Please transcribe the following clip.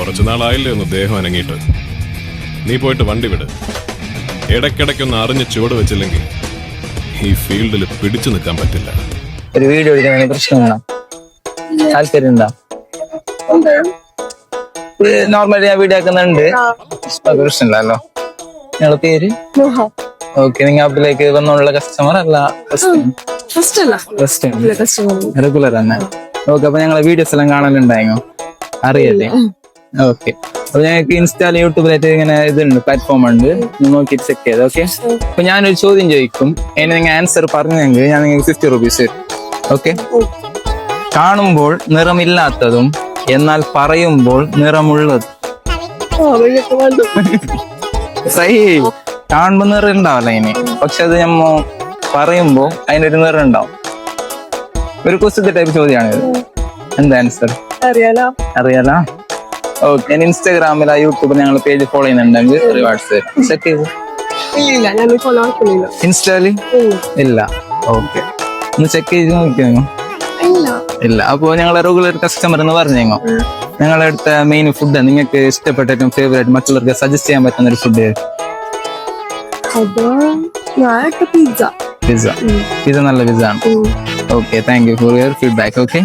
കുറച്ചു നാളായില്ലേ ഒന്ന് ദേഹം അനങ്ങിയിട്ട്. നീ പോയിട്ട് വണ്ടി വിട്. ഇടയ്ക്കിടയ്ക്കൊന്ന് അറിഞ്ഞ് ചുവട് വെച്ചില്ലെങ്കിൽ ഈ ഫീൽഡിൽ പിടിച്ചു നിൽക്കാൻ പറ്റില്ല. ഒരു വീഡിയോ എടുക്കാൻ പ്രശ്നമാണോ? താല്പര്യം ഉണ്ടോ? നോർമലി ഞാൻ വീഡിയോ ആക്കുന്നുണ്ട്, പ്രശ്നമില്ലല്ലോ. നിങ്ങളെ പേര്? ഓക്കെ. നിങ്ങൾ ആപ്പിലേക്ക് വന്നുള്ള കസ്റ്റമർ അല്ല? റെഗുലർ തന്നെ. ഓക്കെ. അപ്പൊ ഞങ്ങളെ വീഡിയോസ് എല്ലാം കാണലുണ്ടായോ? അറിയല്ലേ? ഓക്കെ. അപ്പൊ ഞങ്ങൾക്ക് ഇൻസ്റ്റാൾ യൂട്യൂബിലായിട്ട് ഇങ്ങനെ ഇതുണ്ട്, പ്ലാറ്റ്ഫോം ഉണ്ട്, നോക്കിയിട്ട് ചെക്ക് ചെയ്ത്. ഓക്കെ. അപ്പൊ ഞാനൊരു ചോദ്യം ചോദിക്കും, അതിന് നിങ്ങൾ ആൻസർ പറഞ്ഞെങ്കിൽ ഞാൻ നിങ്ങൾക്ക് 50 rupees തരും. ഓക്കെ. കാണുമ്പോൾ നിറമില്ലാത്തതും എന്നാൽ പറയുമ്പോൾ നിറമുള്ളത്. സഹി. കാണുമ്പോ നിറം ഉണ്ടാവല്ല അതിന്, പക്ഷെ അത് നമ്മ പറയുമ്പോ അതിനൊരു നിറം ഉണ്ടാവും. ഒരു ക്വസ്റ്റ്യൻ ടൈപ്പ് ചോദ്യമാണിത്. എന്താ ആൻസർ? അറിയാലോ? ഓക്കെ. ഞാൻ ഇൻസ്റ്റാഗ്രാമിൽ യൂട്യൂബിൽ ഞങ്ങൾ പേജ് ഫോളോ ചെയ്യുന്നുണ്ടെങ്കിൽ റിവാർഡ്സ് ചെക്ക് ചെയ്തു. ഇൻസ്റ്റാല് ഇല്ല? ഓക്കെ. ഒന്ന് ചെക്ക് ചെയ്ത് നോക്കിയോ? ഇല്ല. അപ്പൊ ഞങ്ങളെ റെഗുലർ കസ്റ്റമർ എന്ന് പറഞ്ഞോ, ഞങ്ങളെ അടുത്ത മെയിൻ ഫുഡ് നിങ്ങൾക്ക് ഇഷ്ടപ്പെട്ട ഏറ്റവും ഫേവറേറ്റ് മറ്റുള്ളവർക്ക് സജസ്റ്റ് ചെയ്യാൻ പറ്റുന്ന ഒരു ഫുഡ്? പിസ്സ. പിസ്സ നല്ല പിസ്സ ആണ്. Okay. Thank you for your feedback. Okay.